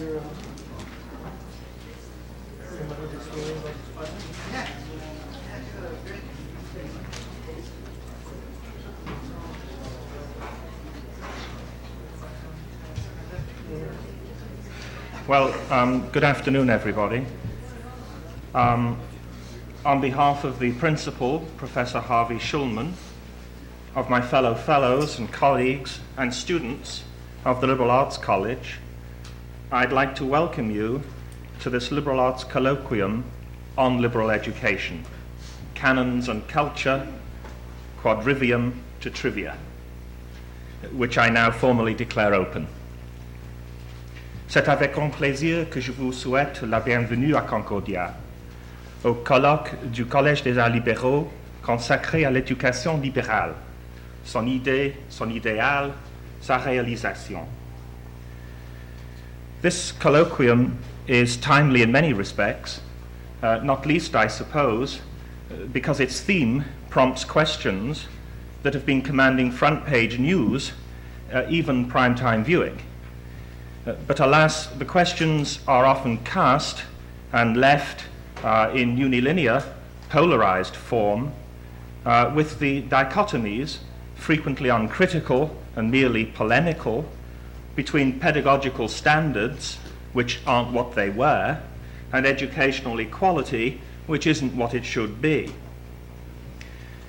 Well, good afternoon, everybody. On behalf of the principal, Professor Harvey Shulman, of my fellow fellows and colleagues and students of the Liberal Arts College, I'd like to welcome you to this Liberal Arts Colloquium on liberal education, Canons and Culture, Quadrivium to Trivia, which I now formally declare open. C'est avec grand plaisir que je vous souhaite la bienvenue à Concordia, au colloque du Collège des Arts libéraux consacré à l'éducation libérale, son idée, son idéal, sa réalisation. This colloquium is timely in many respects, not least, I suppose, because its theme prompts questions that have been commanding front-page news, even prime-time viewing. But alas, the questions are often cast and left in unilinear, polarized form, with the dichotomies, frequently uncritical and merely polemical, between pedagogical standards, which aren't what they were, and educational equality, which isn't what it should be.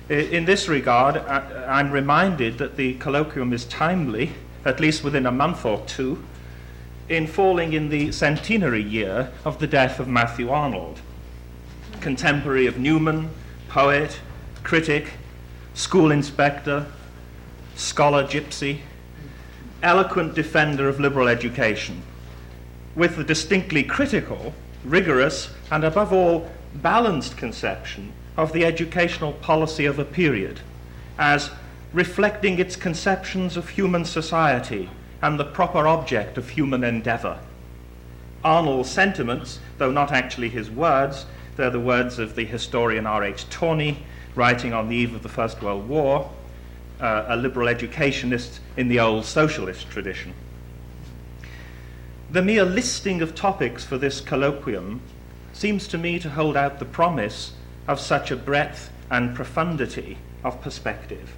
In this regard, I'm reminded that the colloquium is timely, at least within a month or two, in falling in the centenary year of the death of Matthew Arnold, contemporary of Newman, poet, critic, school inspector, scholar gypsy, eloquent defender of liberal education, with the distinctly critical, rigorous, and above all, balanced conception of the educational policy of a period as reflecting its conceptions of human society and the proper object of human endeavor. Arnold's sentiments, though not actually his words, they're the words of the historian R.H. Tawney, writing on the eve of the First World War, a liberal educationist in the old socialist tradition. The mere listing of topics for this colloquium seems to me to hold out the promise of such a breadth and profundity of perspective.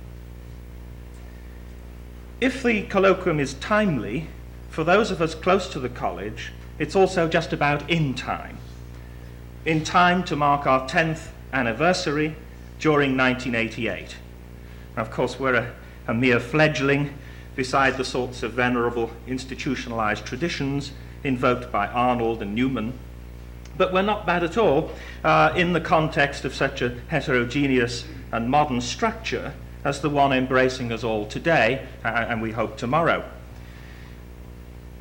If the colloquium is timely, for those of us close to the college, it's also just about in time to mark our 10th anniversary during 1988. Of course, we're a mere fledgling beside the sorts of venerable institutionalized traditions invoked by Arnold and Newman, but we're not bad at all in the context of such a heterogeneous and modern structure as the one embracing us all today, and we hope tomorrow.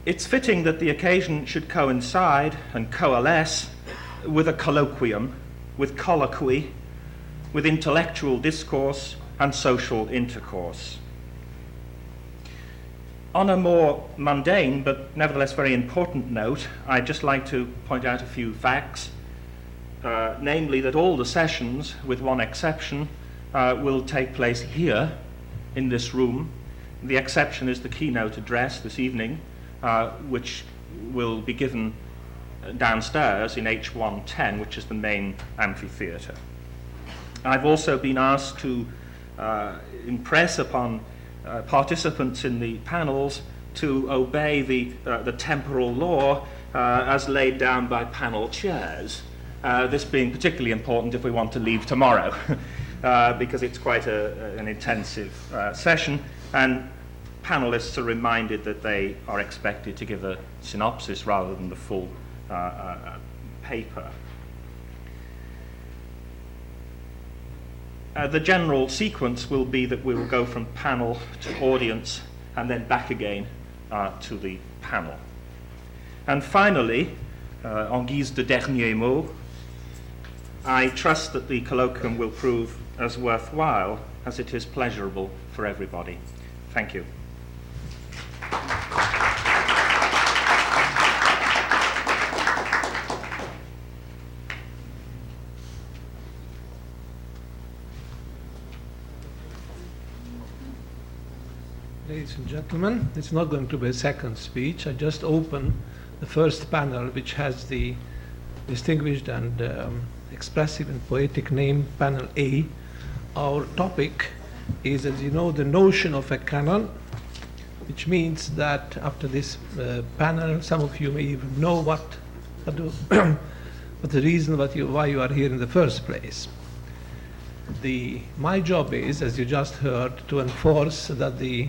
It's fitting that the occasion should coincide and coalesce with a colloquium, with colloquy, with intellectual discourse and social intercourse. On a more mundane but nevertheless very important note, I'd just like to point out a few facts, namely that all the sessions, with one exception, will take place here in this room. The exception is the keynote address this evening, which will be given downstairs in H110, which is the main amphitheatre. I've also been asked to impress upon participants in the panels to obey the temporal law as laid down by panel chairs, this being particularly important if we want to leave tomorrow. Because it's quite an intensive session, and panelists are reminded that they are expected to give a synopsis rather than the full paper. The general sequence will be that we will go from panel to audience and then back again to the panel. And finally, en guise de dernier mot, I trust that the colloquium will prove as worthwhile as it is pleasurable for everybody. Thank you. Ladies and gentlemen, it's not going to be a second speech. I just open the first panel, which has the distinguished and expressive and poetic name Panel A. Our topic is, as you know, the notion of a canon, which means that after this panel, some of you may even know what the reason why you are here in the first place. My job is, as you just heard, to enforce that the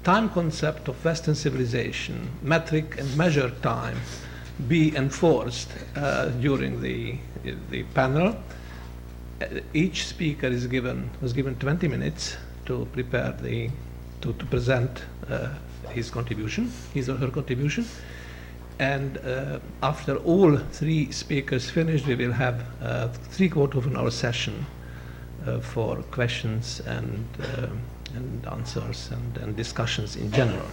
time concept of Western civilization, metric and measured time, be enforced during the panel. Each speaker was given 20 minutes to prepare to present his or her contribution. And after all three speakers finish, we will have 3/4 of an hour session for questions and answers and discussions in general.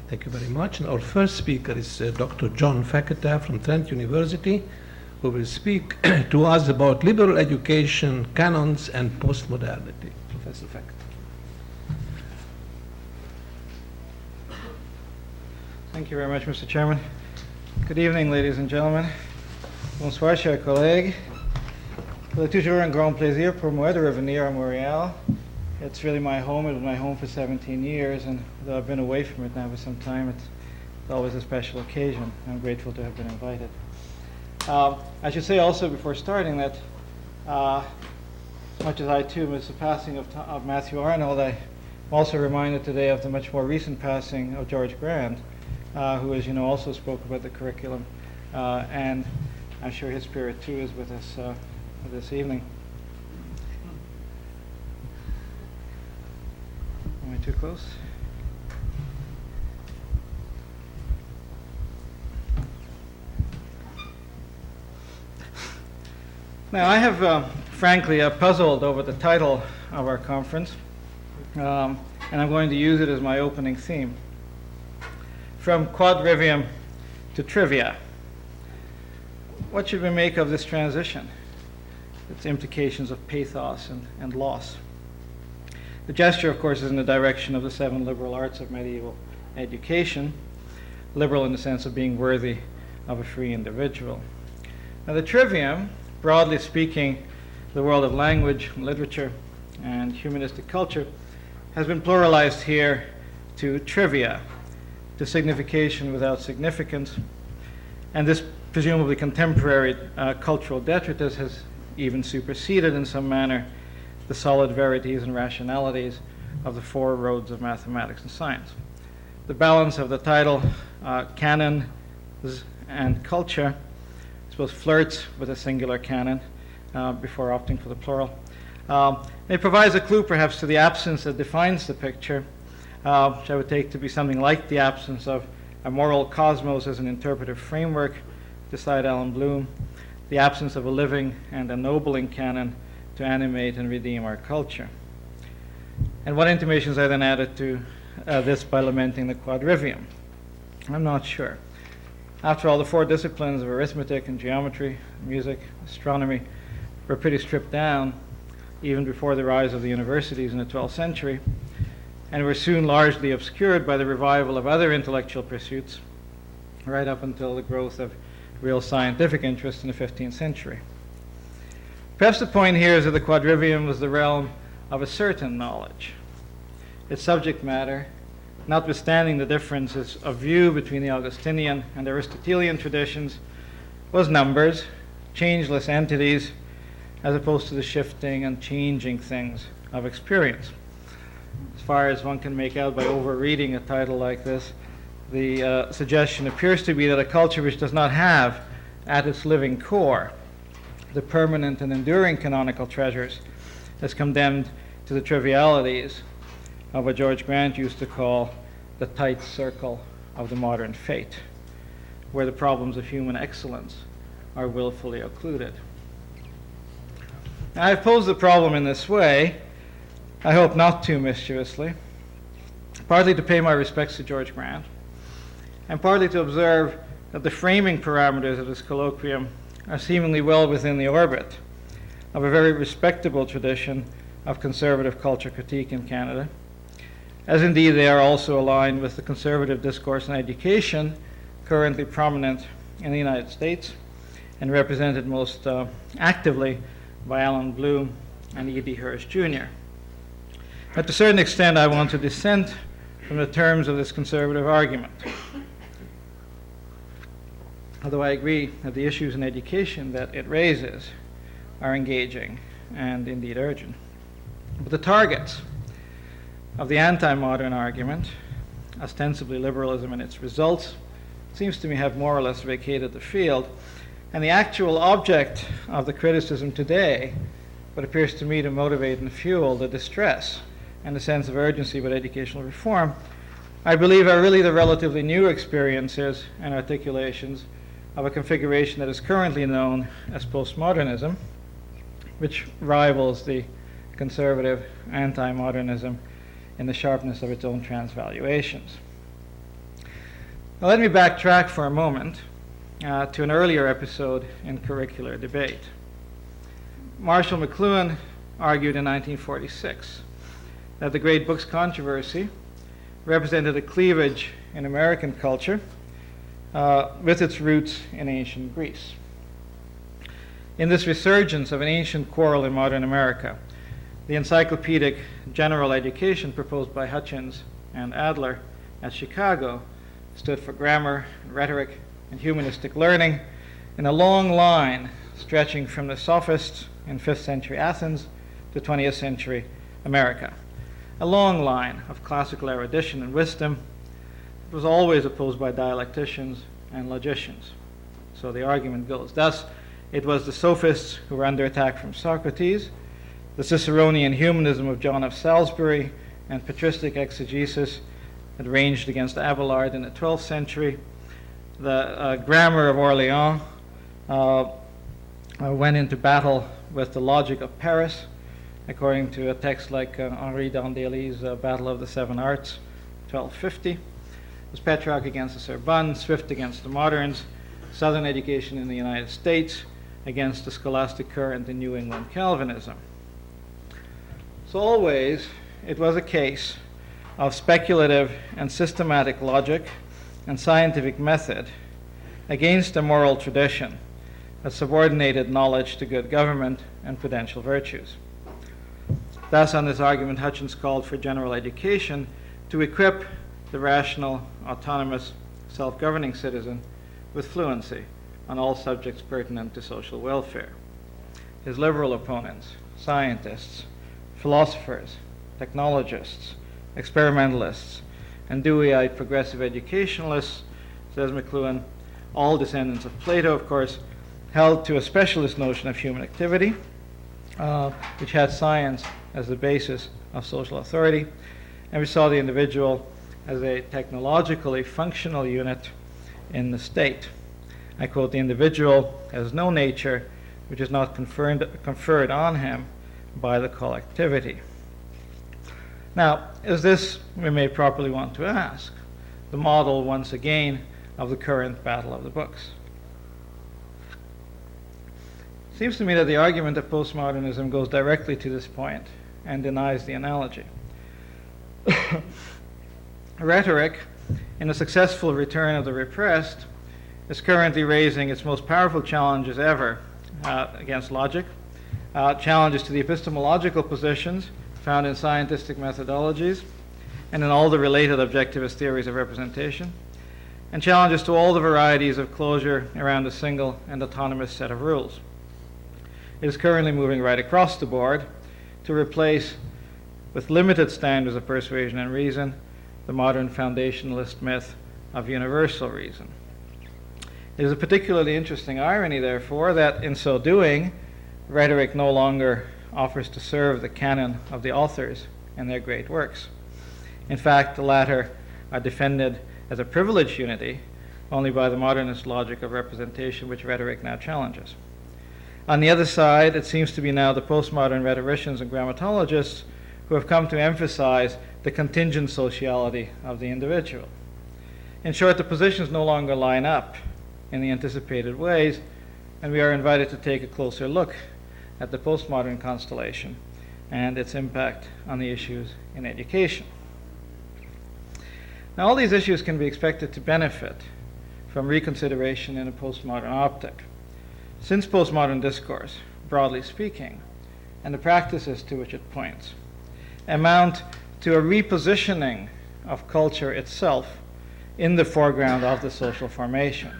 Thank you very much. And our first speaker is Dr. John Fekete from Trent University, who will speak to us about liberal education, canons, and postmodernity. Professor Fekete. Thank you very much, Mr. Chairman. Good evening, ladies and gentlemen. Bonsoir, chers collègues. C'est toujours un grand plaisir pour moi de revenir à Montréal. It's really my home. It was my home for 17 years, and though I've been away from it now for some time, it's always a special occasion. I'm grateful to have been invited. I should say also before starting that, as much as I too miss the passing of Matthew Arnold, I'm also reminded today of the much more recent passing of George Grant, who, as you know, also spoke about the curriculum, and I'm sure his spirit too is with us this evening. Am I too close? Now, I have, frankly, puzzled over the title of our conference, and I'm going to use it as my opening theme. From quadrivium to trivia. What should we make of this transition? Its implications of pathos and loss. The gesture, of course, is in the direction of the 7 liberal arts of medieval education, liberal in the sense of being worthy of a free individual. Now, the trivium, broadly speaking, the world of language, literature, and humanistic culture, has been pluralized here to trivia, to signification without significance, and this presumably contemporary cultural detritus has even superseded in some manner the solid verities and rationalities of the 4 roads of mathematics and science. The balance of the title, canon and culture, I suppose flirts with a singular canon before opting for the plural. It provides a clue perhaps to the absence that defines the picture, which I would take to be something like the absence of a moral cosmos as an interpretive framework, to cite Alan Bloom, the absence of a living and ennobling canon to animate and redeem our culture. And what intimations I then added to this by lamenting the quadrivium? I'm not sure. After all, the 4 disciplines of arithmetic and geometry, music, astronomy were pretty stripped down even before the rise of the universities in the 12th century, and were soon largely obscured by the revival of other intellectual pursuits, right up until the growth of real scientific interest in the 15th century. Perhaps the point here is that the quadrivium was the realm of a certain knowledge. Its subject matter, notwithstanding the differences of view between the Augustinian and Aristotelian traditions, was numbers, changeless entities, as opposed to the shifting and changing things of experience. As far as one can make out by overreading a title like this, the suggestion appears to be that a culture which does not have at its living core the permanent and enduring canonical treasures is condemned to the trivialities of what George Grant used to call the tight circle of the modern fate, where the problems of human excellence are willfully occluded. Now, I've posed the problem in this way, I hope not too mischievously, partly to pay my respects to George Grant, and partly to observe that the framing parameters of this colloquium are seemingly well within the orbit of a very respectable tradition of conservative culture critique in Canada, as indeed they are also aligned with the conservative discourse in education currently prominent in the United States and represented most actively by Alan Bloom and E.D. Hirsch Jr. But to a certain extent, I want to dissent from the terms of this conservative argument. Although I agree that the issues in education that it raises are engaging and indeed urgent. But the targets of the anti-modern argument, ostensibly liberalism and its results, seems to me have more or less vacated the field. And the actual object of the criticism today, what appears to me to motivate and fuel the distress and the sense of urgency about educational reform, I believe are really the relatively new experiences and articulations of a configuration that is currently known as postmodernism, which rivals the conservative anti-modernism in the sharpness of its own transvaluations. Now let me backtrack for a moment to an earlier episode in curricular debate. Marshall McLuhan argued in 1946 that the Great Books controversy represented a cleavage in American culture with its roots in ancient Greece. In this resurgence of an ancient quarrel in modern America, the encyclopedic general education proposed by Hutchins and Adler at Chicago stood for grammar, rhetoric, and humanistic learning in a long line stretching from the sophists in 5th century Athens to 20th century America. A long line of classical erudition and wisdom. It was always opposed by dialecticians and logicians. So the argument goes. Thus, it was the sophists who were under attack from Socrates, the Ciceronian humanism of John of Salisbury, and patristic exegesis that ranged against Abelard in the 12th century. The grammar of Orleans went into battle with the logic of Paris, according to a text like Henri Dandeli's Battle of the Seven Arts, 1250. It was Petrarch against the Sorbonne, Swift against the moderns, Southern education in the United States against the scholastic current in New England Calvinism. So always it was a case of speculative and systematic logic and scientific method against a moral tradition that subordinated knowledge to good government and prudential virtues. Thus, on this argument, Hutchins called for general education to equip the rational, autonomous, self-governing citizen with fluency on all subjects pertinent to social welfare. His liberal opponents, scientists, philosophers, technologists, experimentalists, and Deweyite progressive educationalists, says McLuhan, all descendants of Plato, of course, held to a specialist notion of human activity, which had science as the basis of social authority, and we saw the individual as a technologically functional unit in the state. I quote, "The individual has no nature which is not conferred on him by the collectivity." Now, is this, we may properly want to ask, the model, once again, of the current battle of the books? It seems to me that the argument of postmodernism goes directly to this point and denies the analogy. Rhetoric, in a successful return of the repressed, is currently raising its most powerful challenges ever against logic, challenges to the epistemological positions found in scientific methodologies and in all the related objectivist theories of representation, and challenges to all the varieties of closure around a single and autonomous set of rules. It is currently moving right across the board to replace, with limited standards of persuasion and reason, the modern foundationalist myth of universal reason. It is a particularly interesting irony, therefore, that in so doing, rhetoric no longer offers to serve the canon of the authors and their great works. In fact, the latter are defended as a privileged unity only by the modernist logic of representation, which rhetoric now challenges. On the other side, it seems to be now the postmodern rhetoricians and grammatologists who have come to emphasize the contingent sociality of the individual. In short, the positions no longer line up in the anticipated ways, and we are invited to take a closer look at the postmodern constellation and its impact on the issues in education. Now, all these issues can be expected to benefit from reconsideration in a postmodern optic. Since postmodern discourse, broadly speaking, and the practices to which it points, amount to a repositioning of culture itself in the foreground of the social formation.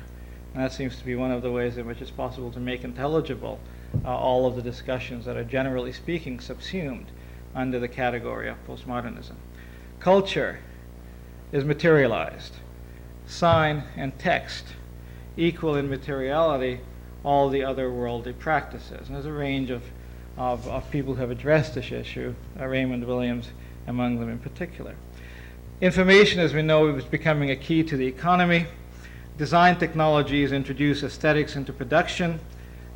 And that seems to be one of the ways in which it's possible to make intelligible all of the discussions that are, generally speaking, subsumed under the category of postmodernism. Culture is materialized. Sign and text equal in materiality all the other worldly practices. And there's a range of people who have addressed this issue, Raymond Williams among them in particular. Information, as we know, is becoming a key to the economy. Design technologies introduce aesthetics into production.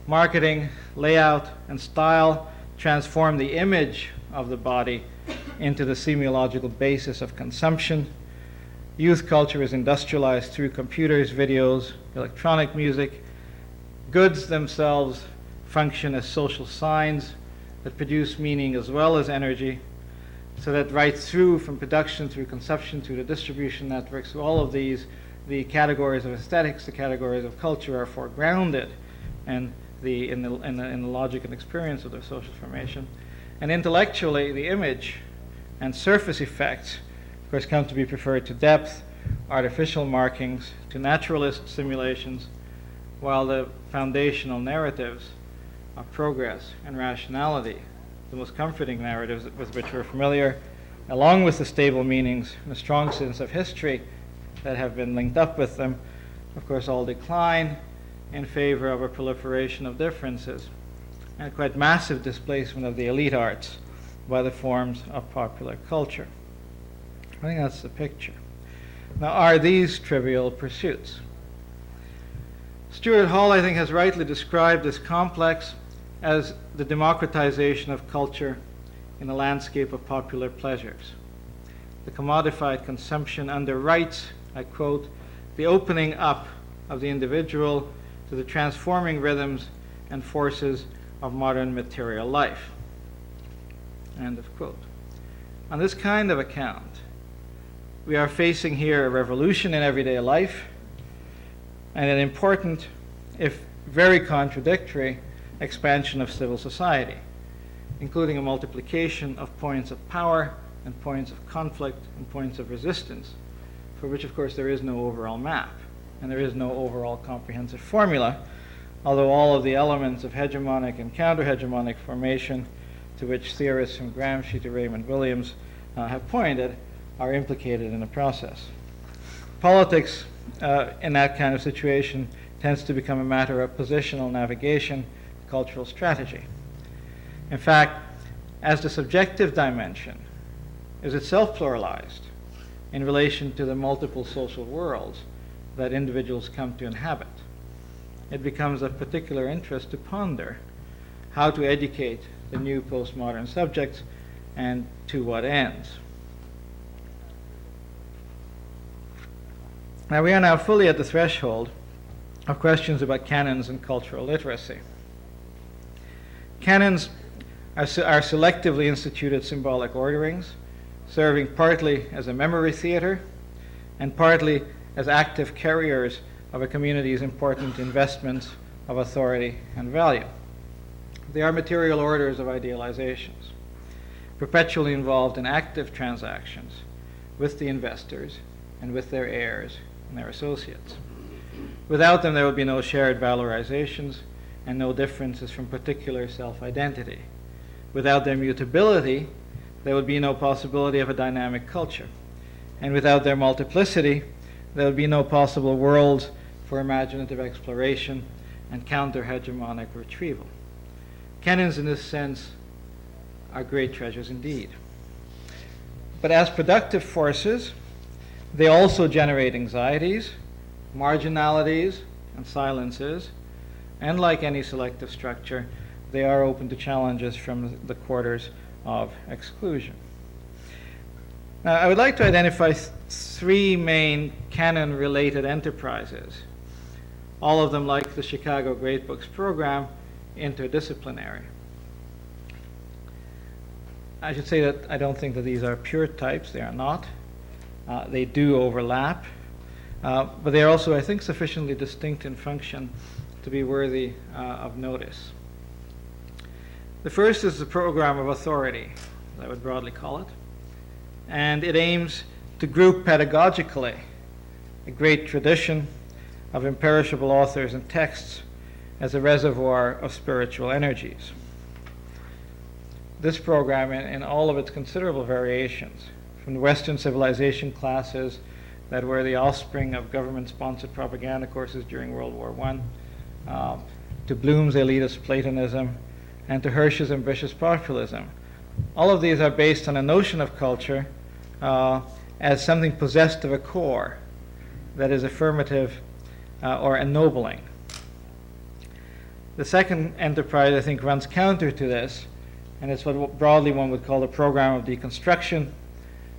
Marketing, layout, and style transform the image of the body into the semiological basis of consumption. Youth culture is industrialized through computers, videos, electronic music. Goods themselves function as social signs that produce meaning as well as energy, so that right through, from production through consumption through the distribution networks, through all of these, the categories of aesthetics, the categories of culture are foregrounded in the logic and experience of their social formation. And intellectually, the image and surface effects, of course, come to be preferred to depth, artificial markings, to naturalist simulations, while the foundational narratives of progress and rationality, the most comforting narratives with which we're familiar, along with the stable meanings and a strong sense of history that have been linked up with them, of course, all decline in favor of a proliferation of differences and quite massive displacement of the elite arts by the forms of popular culture. I think that's the picture. Now, are these trivial pursuits? Stuart Hall, I think, has rightly described this complex as the democratization of culture in a landscape of popular pleasures. The commodified consumption underwrites, I quote, the opening up of the individual to the transforming rhythms and forces of modern material life. End of quote. On this kind of account, we are facing here a revolution in everyday life and an important, if very contradictory, expansion of civil society, including a multiplication of points of power and points of conflict and points of resistance, for which, of course, there is no overall map and there is no overall comprehensive formula, although all of the elements of hegemonic and counter-hegemonic formation to which theorists from Gramsci to Raymond Williams have pointed are implicated in the process. Politics in that kind of situation tends to become a matter of positional navigation, cultural strategy. In fact, as the subjective dimension is itself pluralized in relation to the multiple social worlds that individuals come to inhabit, it becomes of particular interest to ponder how to educate the new postmodern subjects and to what ends. Now, we are now fully at the threshold of questions about canons and cultural literacy. Canons are selectively instituted symbolic orderings, serving partly as a memory theater and partly as active carriers of a community's important investments of authority and value. They are material orders of idealizations, perpetually involved in active transactions with the investors and with their heirs and their associates. Without them, there would be no shared valorizations and no differences from particular self-identity. Without their mutability, there would be no possibility of a dynamic culture. And without their multiplicity, there would be no possible worlds for imaginative exploration and counter-hegemonic retrieval. Canons, in this sense, are great treasures indeed. But as productive forces, they also generate anxieties, marginalities, and silences, and like any selective structure, they are open to challenges from the quarters of exclusion. Now, I would like to identify three main canon-related enterprises, all of them, like the Chicago Great Books program, interdisciplinary. I should say that I don't think that these are pure types. They are not. They do overlap. but they are also, I think, sufficiently distinct in function to be worthy of notice. The first is the program of authority, as I would broadly call it, and it aims to group pedagogically a great tradition of imperishable authors and texts as a reservoir of spiritual energies. This program, in all of its considerable variations, from the Western civilization classes that were the offspring of government-sponsored propaganda courses during World War I, to Bloom's elitist Platonism, and to Hirsch's ambitious populism. All of these are based on a notion of culture as something possessed of a core that is affirmative or ennobling. The second enterprise, I think, runs counter to this, and it's what broadly one would call the program of deconstruction,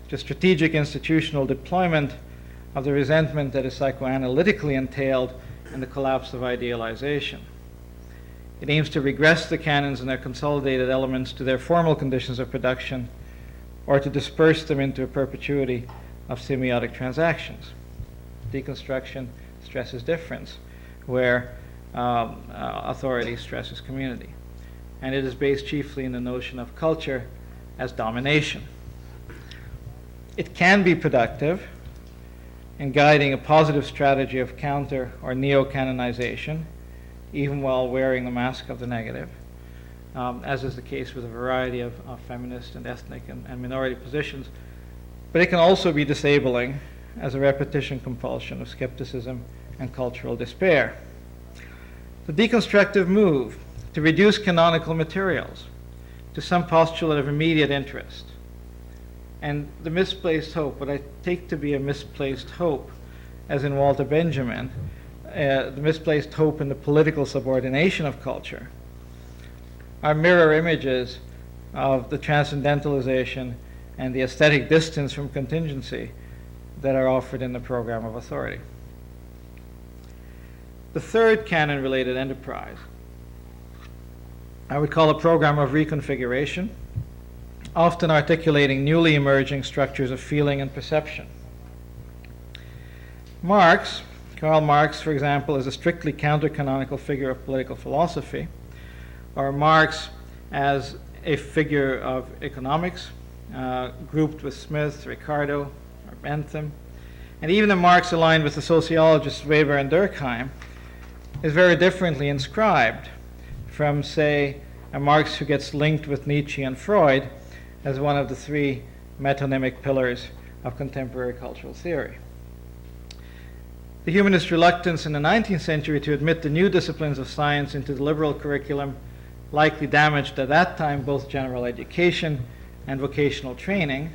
just strategic institutional deployment of the resentment that is psychoanalytically entailed in the collapse of idealization. It aims to regress the canons and their consolidated elements to their formal conditions of production, or to disperse them into a perpetuity of semiotic transactions. Deconstruction stresses difference, where authority stresses community. And it is based chiefly in the notion of culture as domination. It can be productive in guiding a positive strategy of counter or neo-canonization, even while wearing the mask of the negative, as is the case with a variety of feminist and ethnic and minority positions. But it can also be disabling as a repetition compulsion of skepticism and cultural despair. The deconstructive move to reduce canonical materials to some postulate of immediate interest, and the misplaced hope, what I take to be a misplaced hope, as in Walter Benjamin, the misplaced hope in the political subordination of culture, are mirror images of the transcendentalization and the aesthetic distance from contingency that are offered in the program of authority. The third canon-related enterprise I would call a program of reconfiguration, often articulating newly emerging structures of feeling and perception. Karl Marx, for example, is a strictly counter-canonical figure of political philosophy, or Marx as a figure of economics, grouped with Smith, Ricardo, or Bentham. And even a Marx aligned with the sociologists Weber and Durkheim is very differently inscribed from, say, a Marx who gets linked with Nietzsche and Freud as one of the three metonymic pillars of contemporary cultural theory. The humanist reluctance in the 19th century to admit the new disciplines of science into the liberal curriculum likely damaged at that time both general education and vocational training.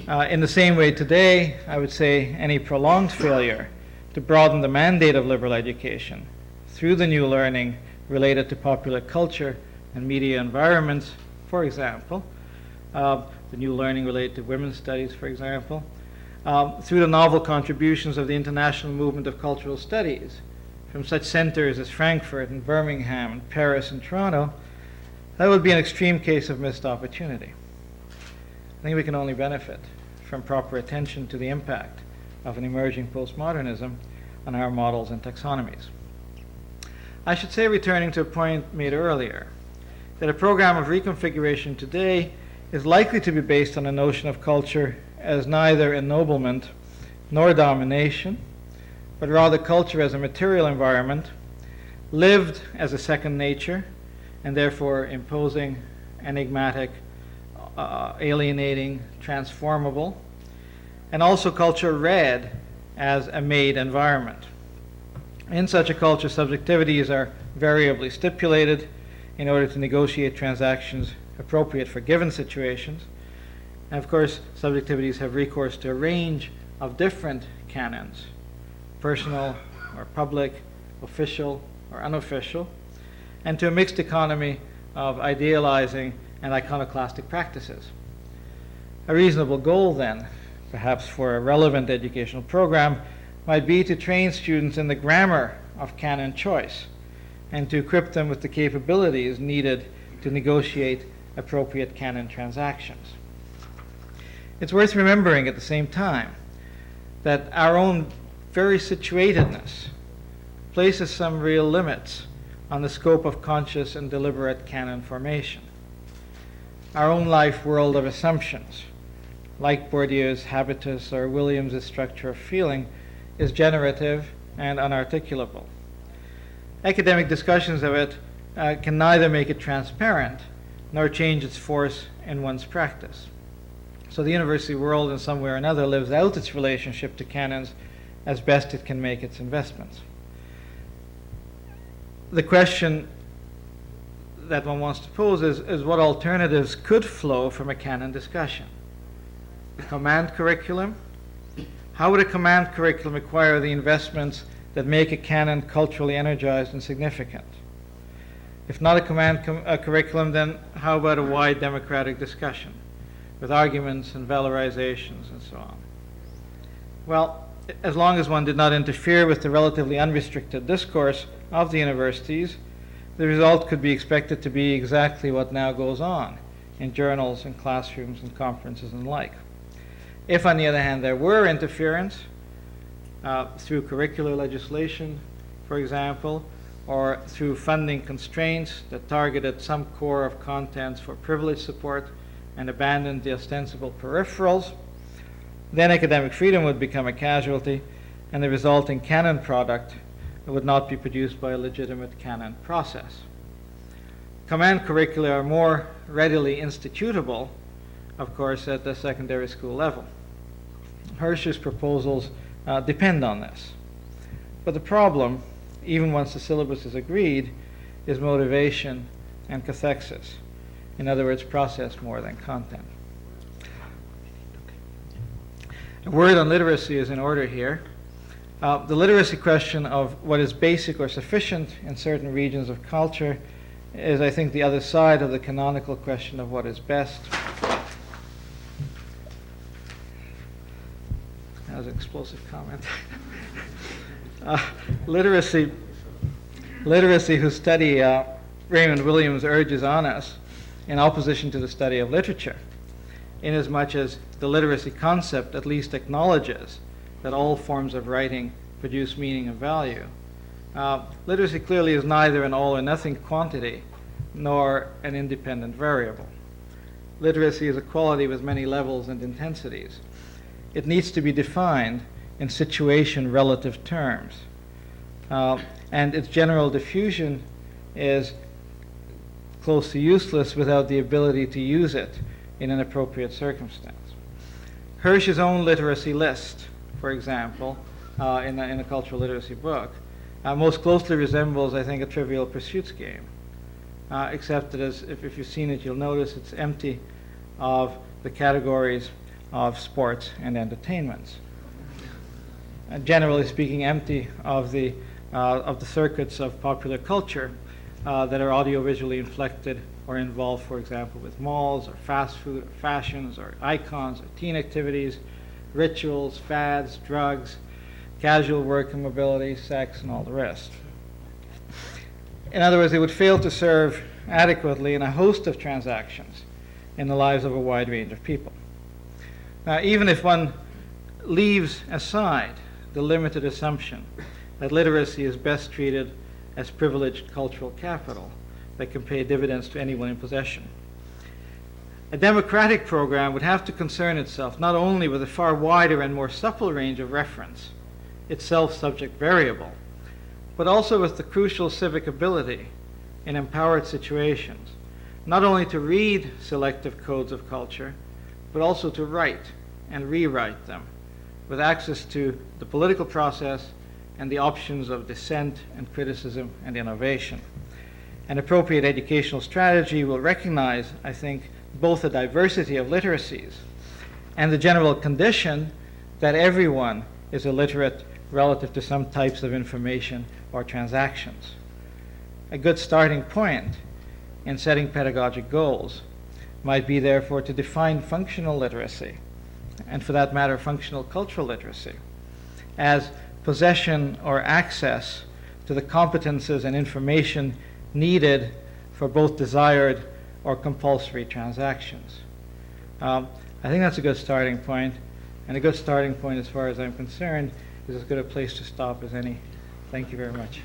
In the same way today, I would say any prolonged failure to broaden the mandate of liberal education through the new learning related to popular culture and media environments, for example, the new learning related to women's studies, for example, through the novel contributions of the international movement of cultural studies from such centers as Frankfurt and Birmingham and Paris and Toronto, that would be an extreme case of missed opportunity. I think we can only benefit from proper attention to the impact of an emerging postmodernism on our models and taxonomies. I should say, returning to a point made earlier, that a program of reconfiguration today is likely to be based on a notion of culture as neither ennoblement nor domination, but rather culture as a material environment, lived as a second nature, and therefore imposing, enigmatic, alienating, transformable, and also culture read as a made environment. In such a culture, subjectivities are variably stipulated in order to negotiate transactions appropriate for given situations. And of course, subjectivities have recourse to a range of different canons, personal or public, official or unofficial, and to a mixed economy of idealizing and iconoclastic practices. A reasonable goal then, perhaps for a relevant educational program, might be to train students in the grammar of canon choice and to equip them with the capabilities needed to negotiate appropriate canon transactions. It's worth remembering at the same time that our own very situatedness places some real limits on the scope of conscious and deliberate canon formation. Our own life world of assumptions, like Bourdieu's habitus or Williams's structure of feeling, is generative and unarticulable. Academic discussions of it can neither make it transparent nor change its force in one's practice. So the university world, in some way or another, lives out its relationship to canons as best it can make its investments. The question that one wants to pose is what alternatives could flow from a canon discussion? A command curriculum? How would a command curriculum acquire the investments that make a canon culturally energized and significant? If not a command curriculum, then how about a wide democratic discussion with arguments and valorizations and so on? Well, as long as one did not interfere with the relatively unrestricted discourse of the universities, the result could be expected to be exactly what now goes on in journals and classrooms and conferences and like. If, on the other hand, there were interference through curricular legislation, for example, or through funding constraints that targeted some core of contents for privilege support and abandoned the ostensible peripherals, then academic freedom would become a casualty, and the resulting canon product would not be produced by a legitimate canon process. Command curricula are more readily institutable, of course, at the secondary school level. Hirsch's proposals depend on this. But the problem, even once the syllabus is agreed, is motivation and cathexis. In other words, process more than content. A word on literacy is in order here. The literacy question of what is basic or sufficient in certain regions of culture is, I think, the other side of the canonical question of what is best. That was an explosive comment. Literacy, whose study Raymond Williams urges on us in opposition to the study of literature, inasmuch as the literacy concept at least acknowledges that all forms of writing produce meaning and value. Literacy clearly is neither an all or nothing quantity nor an independent variable. Literacy is a quality with many levels and intensities. It needs to be defined in situation relative terms. And its general diffusion is close to useless without the ability to use it in an appropriate circumstance. Hirsch's own literacy list, for example, in a cultural literacy book, most closely resembles, I think, a Trivial Pursuits game, except that if you've seen it, you'll notice it's empty of the categories of sports and entertainments. Generally speaking, empty of the circuits of popular culture that are audiovisually inflected or involved, for example, with malls or fast food or fashions or icons or teen activities, rituals, fads, drugs, casual work and mobility, sex, and all the rest. In other words, it would fail to serve adequately in a host of transactions in the lives of a wide range of people. Now, even if one leaves aside the limited assumption that literacy is best treated as privileged cultural capital that can pay dividends to anyone in possession, a democratic program would have to concern itself not only with a far wider and more supple range of reference, itself subject variable, but also with the crucial civic ability in empowered situations, not only to read selective codes of culture, but also to write and rewrite them, with access to the political process and the options of dissent and criticism and innovation. An appropriate educational strategy will recognize, I think, both the diversity of literacies and the general condition that everyone is illiterate relative to some types of information or transactions. A good starting point in setting pedagogic goals might be, therefore, to define functional literacy, and for that matter, functional cultural literacy, as possession or access to the competences and information needed for both desired or compulsory transactions. I think that's a good starting point, and a good starting point, as far as I'm concerned, is as good a place to stop as any. Thank you very much.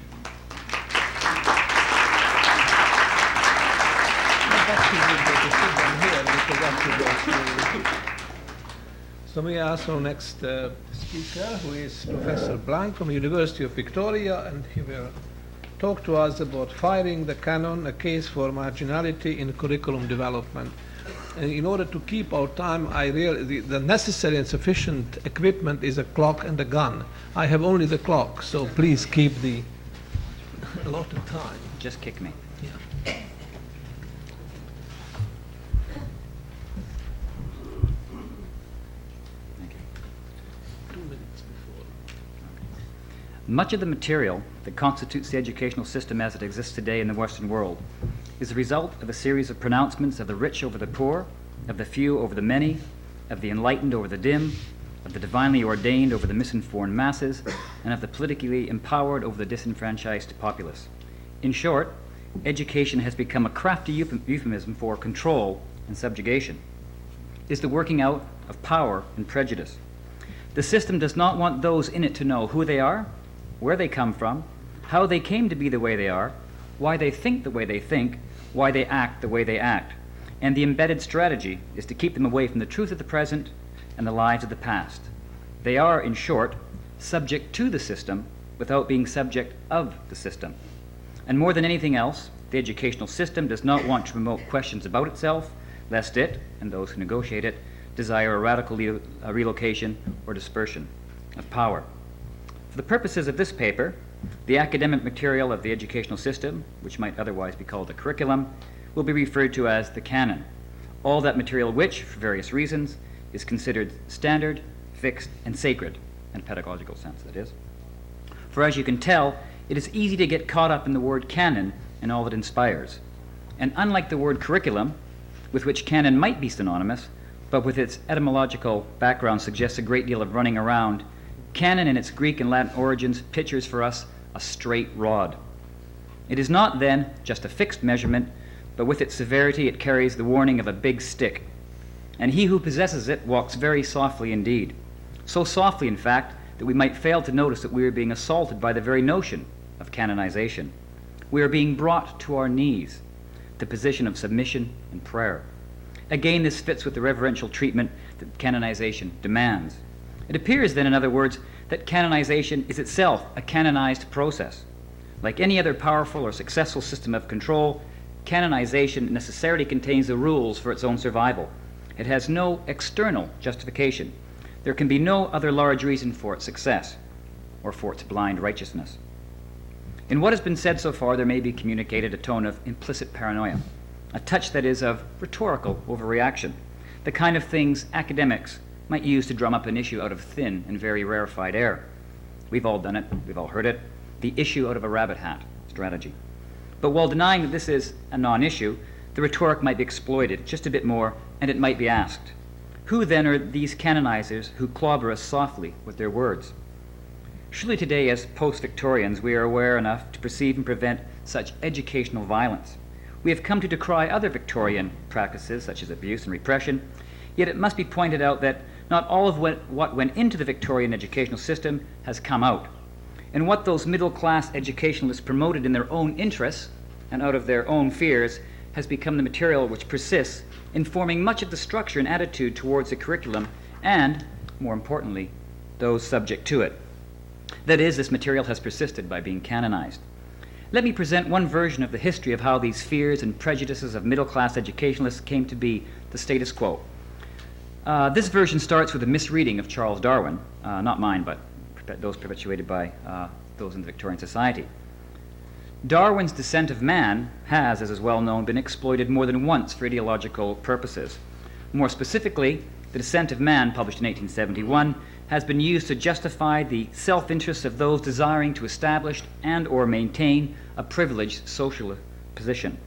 So may I ask our next speaker, who is Professor Blank from the University of Victoria, and he will talk to us about Firing the Canon, a case for marginality in curriculum development. And in order to keep our time, the necessary and sufficient equipment is a clock and a gun. I have only the clock, so please keep the allotted time. Just kick me. Yeah. Much of the material that constitutes the educational system as it exists today in the Western world is the result of a series of pronouncements of the rich over the poor, of the few over the many, of the enlightened over the dim, of the divinely ordained over the misinformed masses, and of the politically empowered over the disenfranchised populace. In short, education has become a crafty euphemism for control and subjugation. It is the working out of power and prejudice. The system does not want those in it to know who they are, where they come from, how they came to be the way they are, why they think the way they think, why they act the way they act. And the embedded strategy is to keep them away from the truth of the present and the lies of the past. They are, in short, subject to the system without being subject of the system. And more than anything else, the educational system does not want to promote questions about itself, lest it, and those who negotiate it, desire a radical relocation or dispersion of power. For the purposes of this paper, the academic material of the educational system, which might otherwise be called the curriculum, will be referred to as the canon. All that material which, for various reasons, is considered standard, fixed, and sacred, in a pedagogical sense, that is. For as you can tell, it is easy to get caught up in the word canon and all it inspires. And unlike the word curriculum, with which canon might be synonymous, but with its etymological background suggests a great deal of running around, canon in its Greek and Latin origins pictures for us a straight rod. It is not, then, just a fixed measurement, but with its severity it carries the warning of a big stick. And he who possesses it walks very softly indeed. So softly, in fact, that we might fail to notice that we are being assaulted by the very notion of canonization. We are being brought to our knees, the position of submission and prayer. Again, this fits with the reverential treatment that canonization demands. It appears then, in other words, that canonization is itself a canonized process. Like any other powerful or successful system of control, canonization necessarily contains the rules for its own survival. It has no external justification. There can be no other large reason for its success or for its blind righteousness. In what has been said so far, there may be communicated a tone of implicit paranoia, a touch that is of rhetorical overreaction, the kind of things academics might use to drum up an issue out of thin and very rarefied air. We've all done it, we've all heard it, the issue out of a rabbit hat strategy. But while denying that this is a non-issue, the rhetoric might be exploited just a bit more, and it might be asked, who then are these canonizers who clobber us softly with their words? Surely today, as post-Victorians, we are aware enough to perceive and prevent such educational violence. We have come to decry other Victorian practices, such as abuse and repression, yet it must be pointed out that not all of what went into the Victorian educational system has come out. And what those middle-class educationalists promoted in their own interests and out of their own fears has become the material which persists in forming much of the structure and attitude towards the curriculum and, more importantly, those subject to it. That is, this material has persisted by being canonized. Let me present one version of the history of how these fears and prejudices of middle-class educationalists came to be the status quo. This version starts with a misreading of Charles Darwin, not mine, but those perpetuated by those in the Victorian society. Darwin's Descent of Man has, as is well known, been exploited more than once for ideological purposes. More specifically, The Descent of Man, published in 1871, has been used to justify the self-interests of those desiring to establish and or maintain a privileged social position.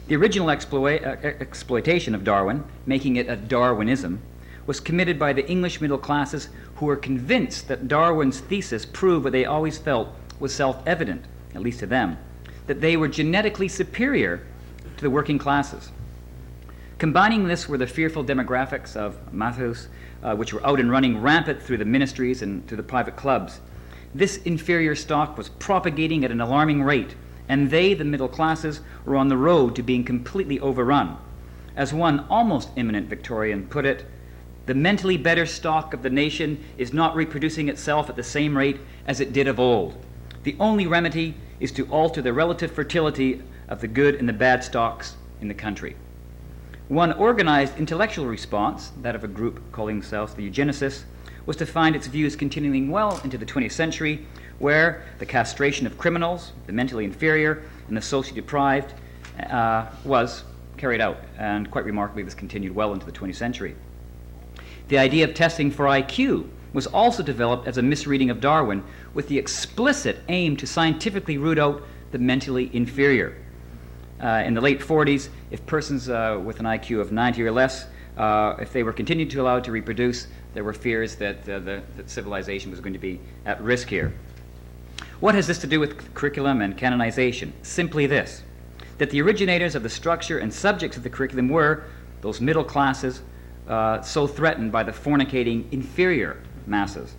The original exploitation of Darwin, making it a Darwinism, was committed by the English middle classes who were convinced that Darwin's thesis proved what they always felt was self-evident, at least to them, that they were genetically superior to the working classes. Combining this were the fearful demographics of Mathie, which were out and running rampant through the ministries and through the private clubs. This inferior stock was propagating at an alarming rate, and they, the middle classes, were on the road to being completely overrun. As one almost eminent Victorian put it, the mentally better stock of the nation is not reproducing itself at the same rate as it did of old. The only remedy is to alter the relative fertility of the good and the bad stocks in the country. One organized intellectual response, that of a group calling themselves the eugenicists, was to find its views continuing well into the 20th century, where the castration of criminals, the mentally inferior, and the socially deprived was carried out. And quite remarkably, this continued well into the 20th century. The idea of testing for IQ was also developed as a misreading of Darwin, with the explicit aim to scientifically root out the mentally inferior. In the late 40s, if persons with an IQ of 90 or less, if they were continued to allow to reproduce, there were fears that that civilization was going to be at risk here. What has this to do with curriculum and canonization? Simply this, that the originators of the structure and subjects of the curriculum were those middle classes so threatened by the fornicating inferior masses.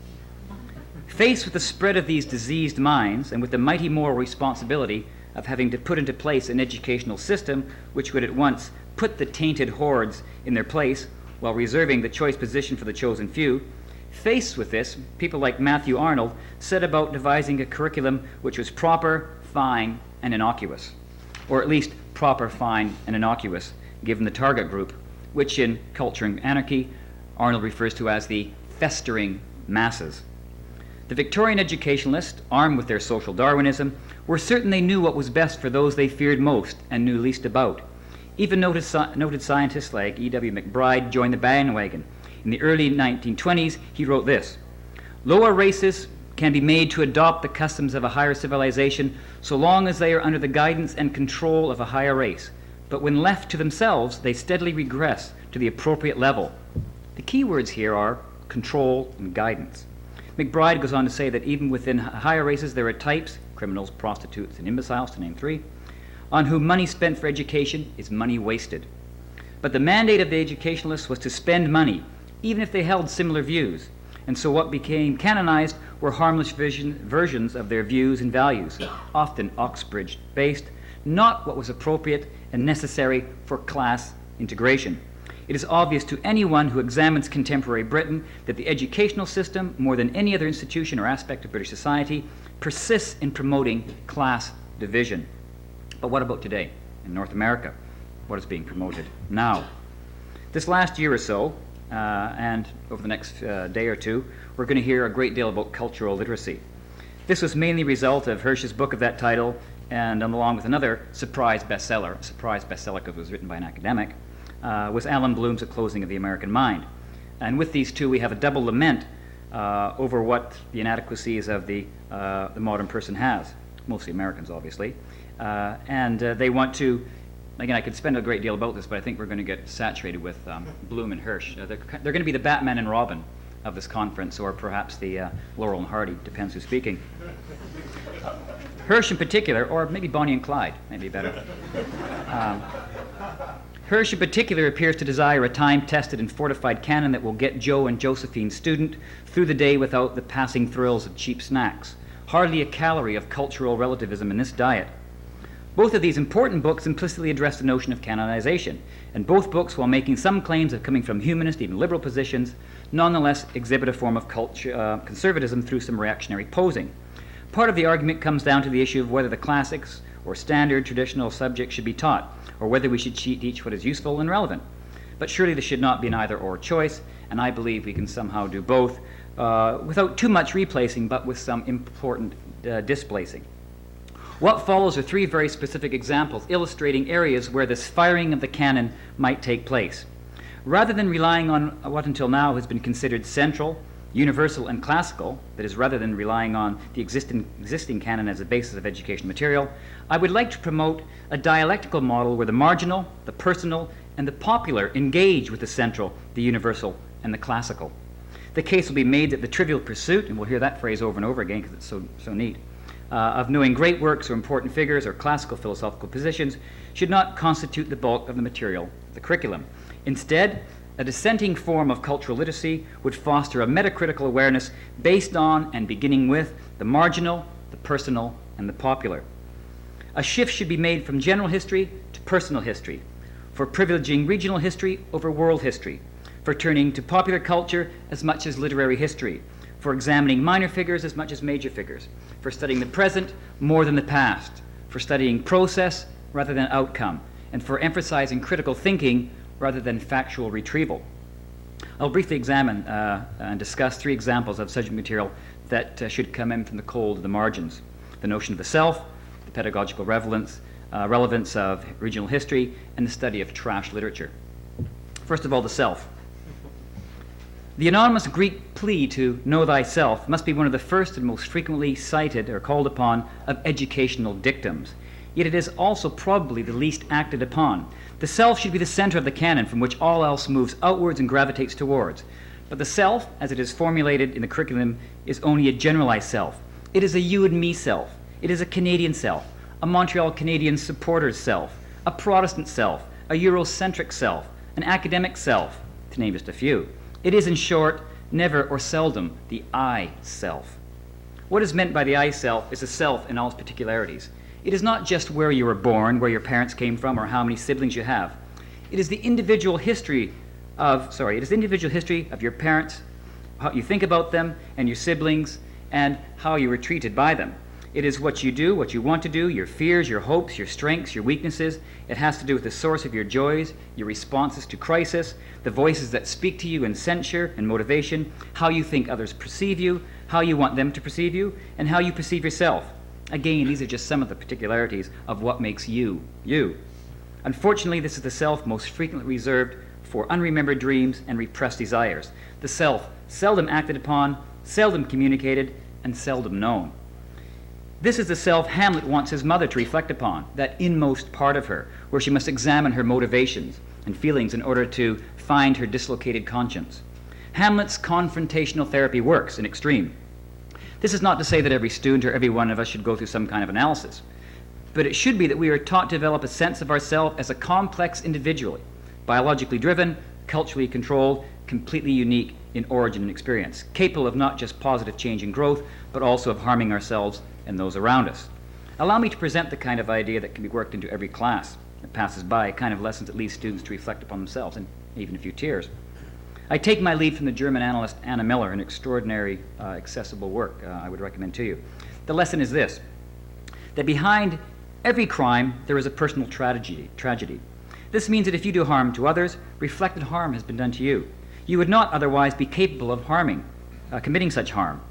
Faced with the spread of these diseased minds and with the mighty moral responsibility of having to put into place an educational system which would at once put the tainted hordes in their place while reserving the choice position for the chosen few, faced with this, people like Matthew Arnold set about devising a curriculum which was proper, fine, and innocuous, or at least proper, fine, and innocuous, given the target group, which in Culture and Anarchy, Arnold refers to as the festering masses. The Victorian educationalists, armed with their social Darwinism, were certain they knew what was best for those they feared most and knew least about. Even noted scientists like E.W. McBride joined the bandwagon. In the early 1920s, he wrote this: "Lower races can be made to adopt the customs of a higher civilization so long as they are under the guidance and control of a higher race. But when left to themselves, they steadily regress to the appropriate level." The key words here are control and guidance. McBride goes on to say that even within higher races there are types, criminals, prostitutes, and imbeciles, to name three, on whom money spent for education is money wasted. But the mandate of the educationalists was to spend money, even if they held similar views. And so what became canonized were harmless versions of their views and values, often Oxbridge-based, not what was appropriate and necessary for class integration. It is obvious to anyone who examines contemporary Britain that the educational system, more than any other institution or aspect of British society, persists in promoting class division. But what about today in North America? What is being promoted now? This last year or so, and over the next day or two, we're going to hear a great deal about cultural literacy. This was mainly a result of Hirsch's book of that title, and along with another surprise bestseller because it was written by an academic, was Alan Bloom's A Closing of the American Mind. And with these two, we have a double lament over what the inadequacies of the modern person has, mostly Americans, obviously. And they want to, again, I could spend a great deal about this, but I think we're going to get saturated with Bloom and Hirsch. They're going to be the Batman and Robin of this conference, or perhaps the Laurel and Hardy, depends who's speaking. Hirsch in particular, or maybe Bonnie and Clyde, maybe better. Hirsch in particular appears to desire a time-tested and fortified canon that will get Joe and Josephine's student through the day without the passing thrills of cheap snacks. Hardly a calorie of cultural relativism in this diet. Both of these important books implicitly address the notion of canonization, and both books, while making some claims of coming from humanist, even liberal positions, nonetheless exhibit a form of conservatism through some reactionary posing. Part of the argument comes down to the issue of whether the classics or standard traditional subjects should be taught, or whether we should teach what is useful and relevant. But surely this should not be an either-or choice, and I believe we can somehow do both without too much replacing, but with some important displacing. What follows are three very specific examples illustrating areas where this firing of the canon might take place. Rather than relying on what until now has been considered central, universal, and classical, that is, rather than relying on the existing canon as a basis of education material, I would like to promote a dialectical model where the marginal, the personal, and the popular engage with the central, the universal, and the classical. The case will be made that the trivial pursuit, and we'll hear that phrase over and over again because it's so neat, of knowing great works or important figures or classical philosophical positions should not constitute the bulk of the material of the curriculum. Instead, a dissenting form of cultural literacy would foster a metacritical awareness based on and beginning with the marginal, the personal, and the popular. A shift should be made from general history to personal history, for privileging regional history over world history, for turning to popular culture as much as literary history, for examining minor figures as much as major figures, for studying the present more than the past, for studying process rather than outcome, and for emphasizing critical thinking rather than factual retrieval. I'll briefly examine and discuss 3 examples of subject material that should come in from the cold of the margins: the notion of the self, the pedagogical relevance of regional history, and the study of trash literature. First of all, the self. The anonymous Greek plea to know thyself must be one of the first and most frequently cited or called upon of educational dictums. Yet it is also probably the least acted upon. The self should be the center of the canon from which all else moves outwards and gravitates towards. But the self, as it is formulated in the curriculum, is only a generalized self. It is a you and me self. It is a Canadian self, a Montreal Canadian supporter's self, a Protestant self, a Eurocentric self, an academic self, to name just a few. It is, in short, never or seldom the I self. What is meant by the I self is a self in all its particularities. It is not just where you were born, where your parents came from, or how many siblings you have. It is the individual history of your parents, how you think about them and your siblings, and how you were treated by them. It is what you do, what you want to do, your fears, your hopes, your strengths, your weaknesses. It has to do with the source of your joys, your responses to crisis, the voices that speak to you in censure and motivation, how you think others perceive you, how you want them to perceive you, and how you perceive yourself. Again, these are just some of the particularities of what makes you, you. Unfortunately, this is the self most frequently reserved for unremembered dreams and repressed desires. The self, seldom acted upon, seldom communicated, and seldom known. This is the self Hamlet wants his mother to reflect upon, that inmost part of her, where she must examine her motivations and feelings in order to find her dislocated conscience. Hamlet's confrontational therapy works in extreme. This is not to say that every student or every one of us should go through some kind of analysis, but it should be that we are taught to develop a sense of ourselves as a complex individual, biologically driven, culturally controlled, completely unique in origin and experience, capable of not just positive change and growth, but also of harming ourselves and those around us. Allow me to present the kind of idea that can be worked into every class that passes by, a kind of lesson that leads students to reflect upon themselves, and even a few tears. I take my lead from the German analyst Anna Miller, an extraordinary, accessible work I would recommend to you. The lesson is this, that behind every crime there is a personal tragedy. This means that if you do harm to others, reflected harm has been done to you. You would not otherwise be capable of committing such harm.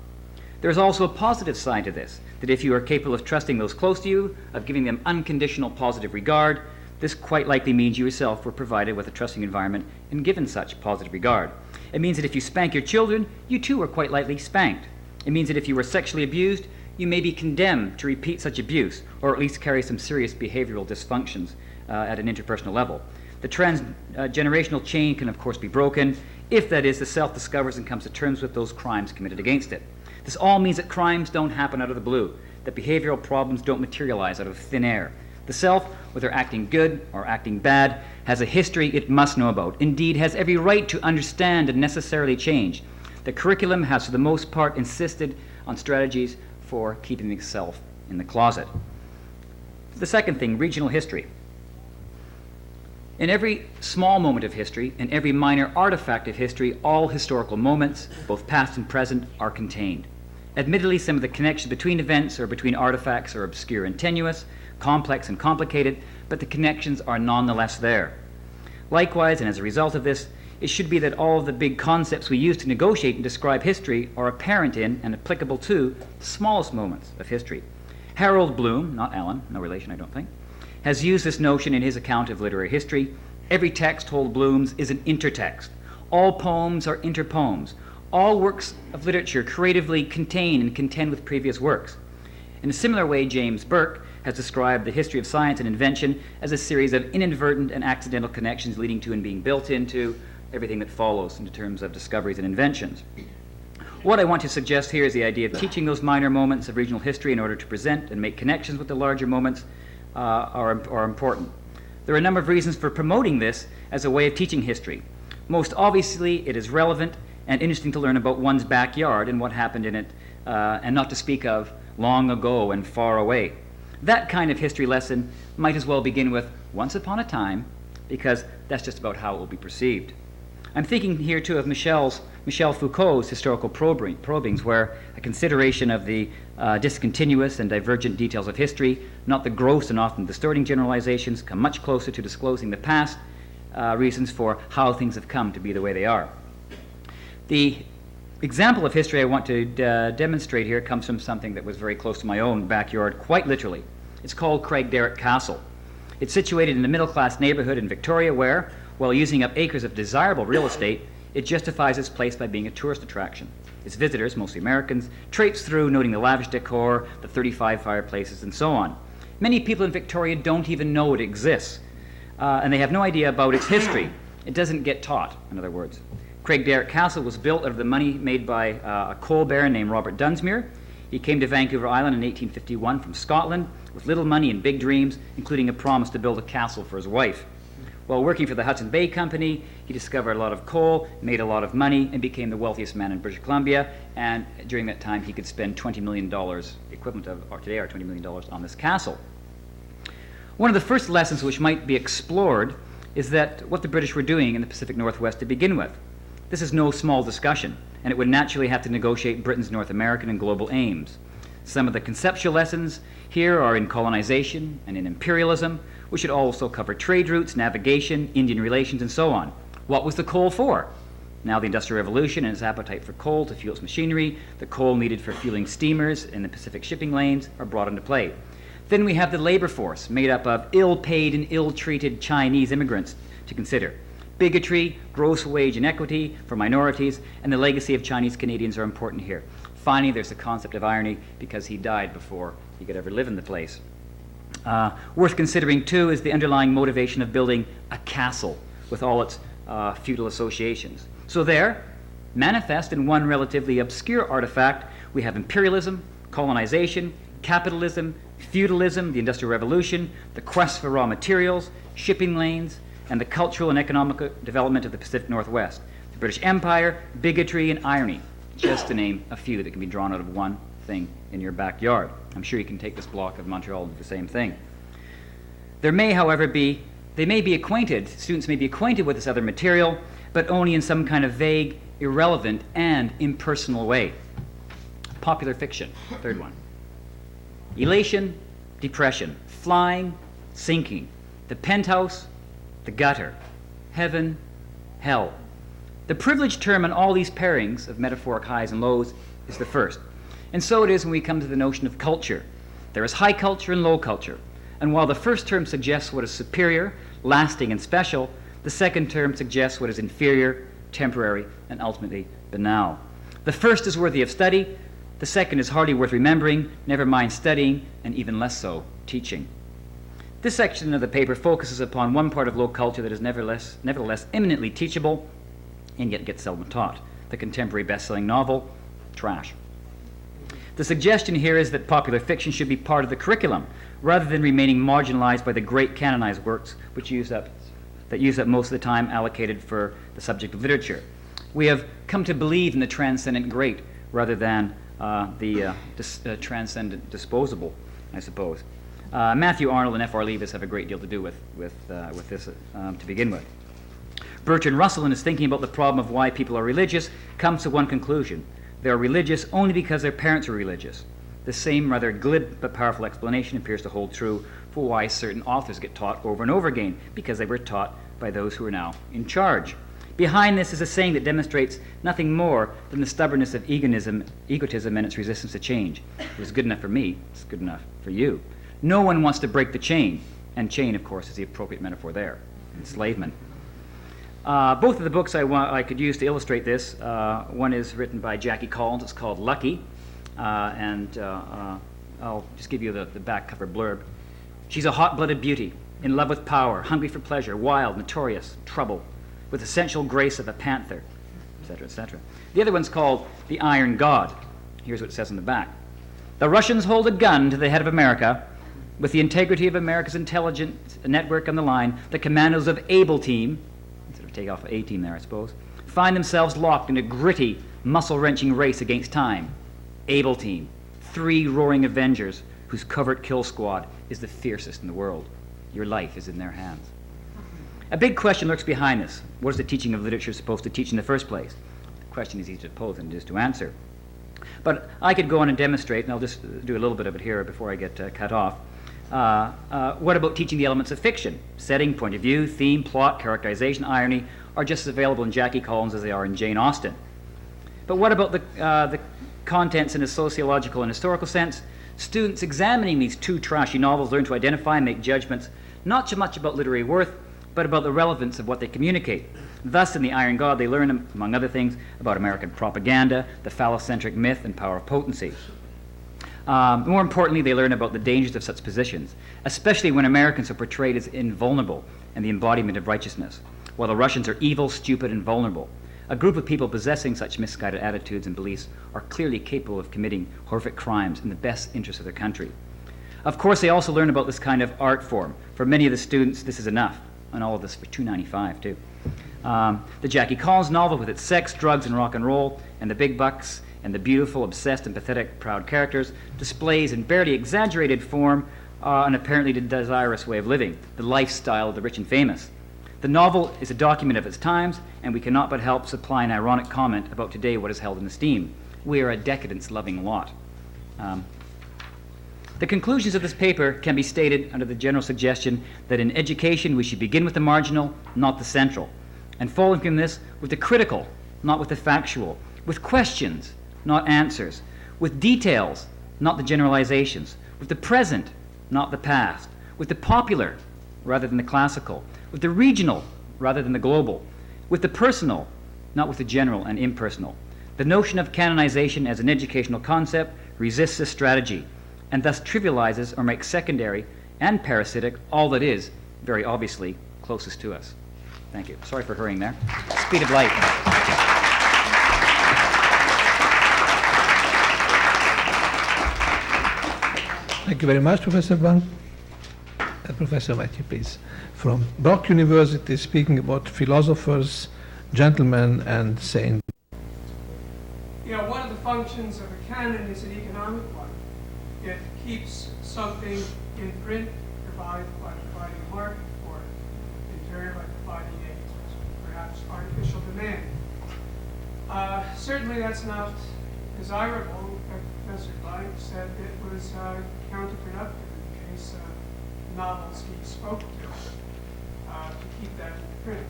There is also a positive side to this, that if you are capable of trusting those close to you, of giving them unconditional positive regard, this quite likely means you yourself were provided with a trusting environment and given such positive regard. It means that if you spank your children, you too are quite likely spanked. It means that if you were sexually abused, you may be condemned to repeat such abuse, or at least carry some serious behavioral dysfunctions at an interpersonal level. The transgenerational chain can of course be broken, if that is, the self discovers and comes to terms with those crimes committed against it. This all means that crimes don't happen out of the blue, that behavioral problems don't materialize out of thin air. The self, whether acting good or acting bad, has a history it must know about, indeed has every right to understand and necessarily change. The curriculum has for the most part insisted on strategies for keeping the self in the closet. The second thing, regional history. In every small moment of history, in every minor artifact of history, all historical moments, both past and present, are contained. Admittedly, some of the connections between events or between artifacts are obscure and tenuous, complex and complicated, but the connections are nonetheless there. Likewise, and as a result of this, it should be that all of the big concepts we use to negotiate and describe history are apparent in and applicable to the smallest moments of history. Harold Bloom, not Alan, no relation I don't think, has used this notion in his account of literary history. Every text, told Bloom's, is an intertext. All poems are interpoems. All works of literature creatively contain and contend with previous works. In a similar way, James Burke has described the history of science and invention as a series of inadvertent and accidental connections leading to and being built into everything that follows in terms of discoveries and inventions. What I want to suggest here is the idea of teaching those minor moments of regional history in order to present and make connections with the larger moments are important. There are a number of reasons for promoting this as a way of teaching history. Most obviously, it is relevant and interesting to learn about one's backyard and what happened in it, and not to speak of long ago and far away. That kind of history lesson might as well begin with once upon a time, because that's just about how it will be perceived. I'm thinking here too of Michel Foucault's historical probings, where a consideration of the discontinuous and divergent details of history, not the gross and often distorting generalizations, come much closer to disclosing the past reasons for how things have come to be the way they are. The example of history I want to demonstrate here comes from something that was very close to my own backyard, quite literally. It's called Craigdarroch Castle. It's situated in a middle-class neighborhood in Victoria where, while using up acres of desirable real estate, it justifies its place by being a tourist attraction. Its visitors, mostly Americans, traipse through noting the lavish decor, the 35 fireplaces, and so on. Many people in Victoria don't even know it exists, and they have no idea about its history. It doesn't get taught, in other words. Craigdarroch Castle was built out of the money made by a coal baron named Robert Dunsmuir. He came to Vancouver Island in 1851 from Scotland with little money and big dreams, including a promise to build a castle for his wife. While working for the Hudson Bay Company, he discovered a lot of coal, made a lot of money, and became the wealthiest man in British Columbia. And during that time, he could spend $20 million, equivalent of today, $20 million, on this castle. One of the first lessons which might be explored is that what the British were doing in the Pacific Northwest to begin with. This is no small discussion, and it would naturally have to negotiate Britain's North American and global aims. Some of the conceptual lessons here are in colonization and in imperialism. We should also cover trade routes, navigation, Indian relations, and so on. What was the coal for? Now the Industrial Revolution and its appetite for coal to fuel its machinery, the coal needed for fueling steamers in the Pacific shipping lanes are brought into play. Then we have the labor force, made up of ill-paid and ill-treated Chinese immigrants to consider. Bigotry, gross wage inequity for minorities, and the legacy of Chinese Canadians are important here. Finally, there's the concept of irony, because he died before he could ever live in the place. Worth considering, too, is the underlying motivation of building a castle with all its feudal associations. So there, manifest in one relatively obscure artifact, we have imperialism, colonization, capitalism, feudalism, the Industrial Revolution, the quest for raw materials, shipping lanes, and the cultural and economic development of the Pacific Northwest. The British Empire, bigotry, and irony, just to name a few that can be drawn out of one thing in your backyard. I'm sure you can take this block of Montreal and do the same thing. There may, however, students may be acquainted with this other material, but only in some kind of vague, irrelevant, and impersonal way. Popular fiction, third one. Elation, depression, flying, sinking, the penthouse, the gutter, heaven, hell. The privileged term in all these pairings of metaphoric highs and lows is the first. And so it is when we come to the notion of culture. There is high culture and low culture. And while the first term suggests what is superior, lasting, and special, the second term suggests what is inferior, temporary, and ultimately banal. The first is worthy of study. The second is hardly worth remembering, never mind studying, and even less so, teaching. This section of the paper focuses upon one part of low culture that is nevertheless eminently teachable, and yet gets seldom taught: the contemporary best-selling novel, trash. The suggestion here is that popular fiction should be part of the curriculum, rather than remaining marginalized by the great canonized works that use up most of the time allocated for the subject of literature. We have come to believe in the transcendent great rather than the transcendent disposable, I suppose. Matthew Arnold and F.R. Leavis have a great deal to do with this to begin with. Bertrand Russell, in his thinking about the problem of why people are religious, comes to one conclusion: they are religious only because their parents are religious. The same rather glib but powerful explanation appears to hold true for why certain authors get taught over and over again, because they were taught by those who are now in charge. Behind this is a saying that demonstrates nothing more than the stubbornness of egotism and its resistance to change. It was good enough for me, it's good enough for you. No one wants to break the chain, and chain, of course, is the appropriate metaphor there, enslavement. Both of the books I could use to illustrate this, one is written by Jackie Collins, it's called Lucky, and I'll just give you the back cover blurb. She's a hot-blooded beauty, in love with power, hungry for pleasure, wild, notorious, trouble, with the sensual grace of a panther. etc., etc. The other one's called The Iron God. Here's what it says on the back. The Russians hold a gun to the head of America. With the integrity of America's intelligence network on the line, the commandos of Able Team, instead of take off A Team there, I suppose, find themselves locked in a gritty, muscle-wrenching race against time. Able Team, 3 roaring Avengers whose covert kill squad is the fiercest in the world. Your life is in their hands. A big question lurks behind this. What is the teaching of literature supposed to teach in the first place? The question is easier to pose than it is to answer. But I could go on and demonstrate, and I'll just do a little bit of it here before I get cut off. What about teaching the elements of fiction? Setting, point of view, theme, plot, characterization, irony are just as available in Jackie Collins as they are in Jane Austen. But what about the contents in a sociological and historical sense? Students examining these 2 trashy novels learn to identify and make judgments not so much about literary worth, but about the relevance of what they communicate. Thus, in The Iron God, they learn, among other things, about American propaganda, the phallocentric myth, and power of potency. More importantly, they learn about the dangers of such positions, especially when Americans are portrayed as invulnerable and the embodiment of righteousness, while the Russians are evil, stupid, and vulnerable. A group of people possessing such misguided attitudes and beliefs are clearly capable of committing horrific crimes in the best interest of their country. Of course, they also learn about this kind of art form. For many of the students, this is enough, and all of this for $2.95 too. The Jackie Collins novel, with its sex, drugs, and rock and roll, and the big bucks, and the beautiful, obsessed, and pathetic, proud characters, displays in barely exaggerated form an apparently desirous way of living, the lifestyle of the rich and famous. The novel is a document of its times, and we cannot but help supply an ironic comment about today what is held in esteem. We are a decadence-loving lot. The conclusions of this paper can be stated under the general suggestion that in education we should begin with the marginal, not the central, and following from this with the critical, not with the factual, with questions, not answers, with details, not the generalizations, with the present, not the past, with the popular rather than the classical, with the regional rather than the global, with the personal, not with the general and impersonal. The notion of canonization as an educational concept resists this strategy, and thus trivializes or makes secondary and parasitic all that is, very obviously, closest to us. Thank you. Sorry for hurrying there. Speed of light. Thank you very much, Professor Blanc. Professor Mathie, please. From Brock University, speaking about philosophers, gentlemen, and saints. Yeah, one of the functions of a canon is an economic one. It keeps something in print, providing a market for it, in turn by providing a perhaps artificial demand. Certainly that's not desirable. In fact, Professor Blank said it was counterproductive in case novels he spoke to keep that in print.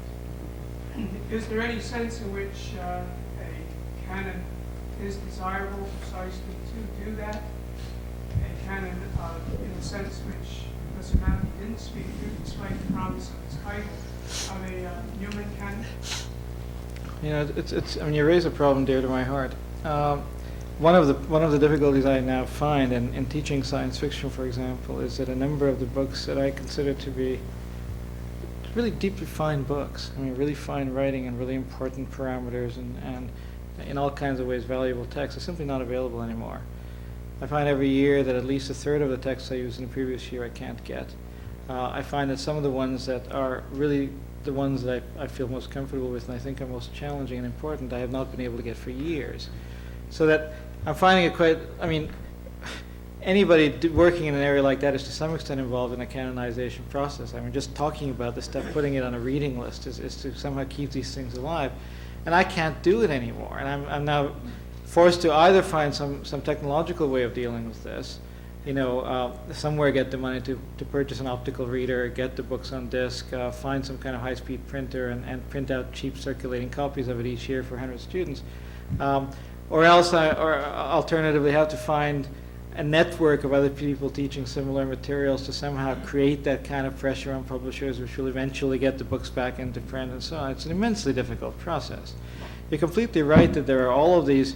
Is there any sense in which a canon is desirable precisely to do that? A canon, in the sense which Professor Mathie didn't speak to, despite the promise of its title, of a human canon? You know, I mean, you raise a problem dear to my heart. One of the difficulties I now find in teaching science fiction, for example, is that a number of the books that I consider to be really deeply fine books, I mean, really fine writing and really important parameters and in all kinds of ways valuable texts, are simply not available anymore. I find every year that at least a third of the texts I used in the previous year I can't get. I find that some of the ones that are really the ones that I feel most comfortable with and I think are most challenging and important, I have not been able to get for years. So that I'm finding it quite, I mean, anybody working in an area like that is to some extent involved in a canonization process. I mean, just talking about this stuff, putting it on a reading list is to somehow keep these things alive. And I can't do it anymore. And I'm now forced to either find some technological way of dealing with this, you know, somewhere get the money to purchase an optical reader, get the books on disc, find some kind of high-speed printer and print out cheap circulating copies of it each year for 100 students. Or else, or alternatively, have to find a network of other people teaching similar materials to somehow create that kind of pressure on publishers, which will eventually get the books back into print and so on. It's an immensely difficult process. You're completely right that there are all of these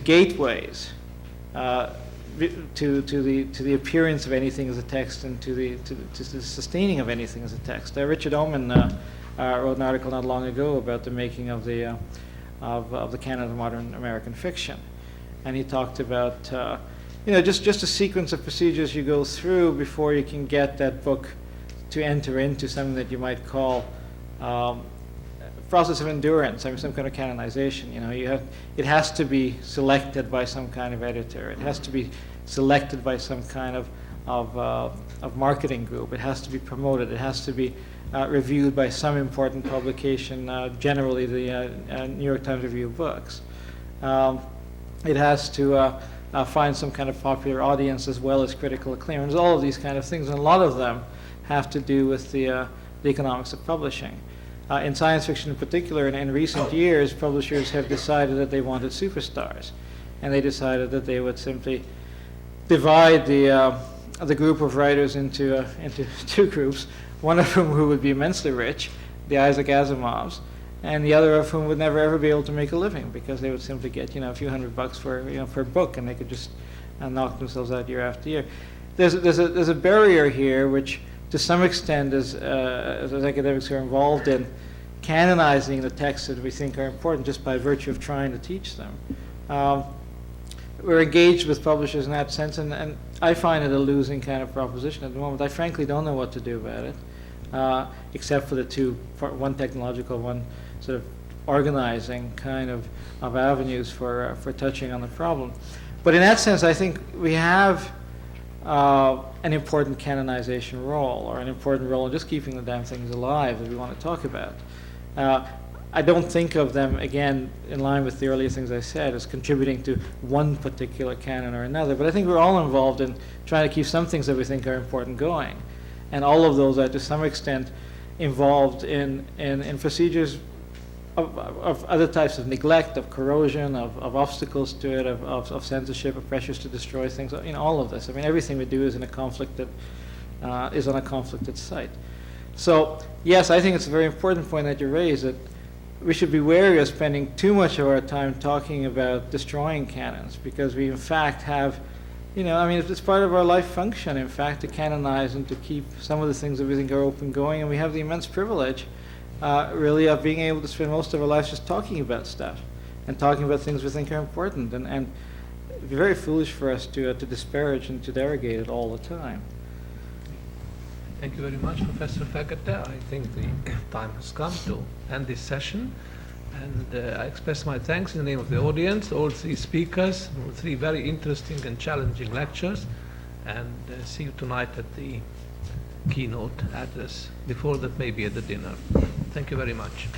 gateways to the appearance of anything as a text and to the sustaining of anything as a text. Richard Oman wrote an article not long ago about the making of the canon of modern American fiction, and he talked about just a sequence of procedures you go through before you can get that book to enter into something that you might call process of endurance. I mean, some kind of canonization. It has to be selected by some kind of editor. It has to be selected by some kind of marketing group. It has to be promoted. It has to be reviewed by some important publication, generally the New York Times Review of Books. It has to find some kind of popular audience as well as critical acclaim. There's all of these kind of things, and a lot of them have to do with the economics of publishing. In science fiction in particular, in recent years, publishers have decided that they wanted superstars, and they decided that they would simply divide the group of writers into two groups, one of whom who would be immensely rich, the Isaac Asimovs, and the other of whom would never ever be able to make a living because they would simply get a few $100 for per book, and they could just knock themselves out year after year. There's a barrier here which, to some extent, as academics are involved in canonizing the texts that we think are important just by virtue of trying to teach them. We're engaged with publishers in that sense, and I find it a losing kind of proposition at the moment. I frankly don't know what to do about it, except for the two, one technological, one sort of organizing kind of avenues for touching on the problem. But in that sense, I think we have an important canonization role, or an important role in just keeping the damn things alive that we want to talk about. I don't think of them, again, in line with the earlier things I said, as contributing to one particular canon or another, but I think we're all involved in trying to keep some things that we think are important going. And all of those are, to some extent, involved in procedures of other types of neglect, of corrosion, of obstacles to it, of censorship, of pressures to destroy things, all of this. I mean, everything we do is in a conflict that is on a conflicted site. So, yes, I think it's a very important point that you raised, that we should be wary of spending too much of our time talking about destroying canons, because we, in fact, have, it's part of our life function, in fact, to canonize and to keep some of the things that we think are open going, and we have the immense privilege really of being able to spend most of our lives just talking about stuff and talking about things we think are important, and it'd be very foolish for us to disparage and to derogate it all the time. Thank you very much, Professor Fekete. I think the time has come to end this session, and I express my thanks in the name of the audience, all three speakers, all three very interesting and challenging lectures, and see you tonight at the keynote address. Before that, maybe at the dinner. Thank you very much.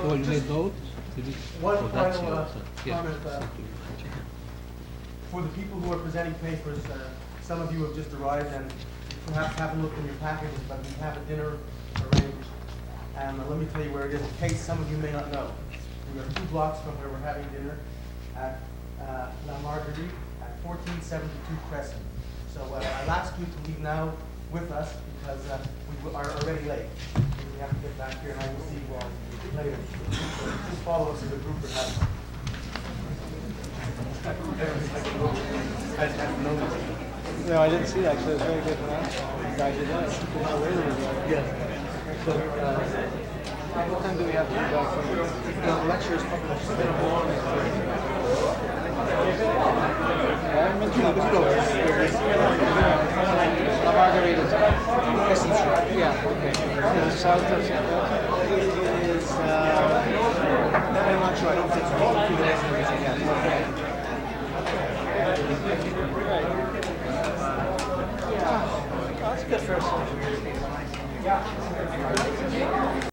Oh, you made notes? One that's final yours. comment. For the people who are presenting papers, some of you have just arrived and perhaps haven't looked in your packages, but we have a dinner arranged. And let me tell you where it is, in case some of you may not know. We are 2 blocks from where we're having dinner at La Marguerite at 1472 Crescent. So I'll ask you to leave now with us because we are already late. We have to get back here, and I will see you all later. Just follow us as a group perhaps. No, I didn't see that, actually. It was very good announcement. Glad you did. Yes. So, what time do we have to be back? The lecture is probably just a bit long. I mentioned La Marguerite is yeah, okay. Is it south of St. Louis? It is, I'm not sure. I don't think so. A few days and everything yet. Yeah, that's good for us.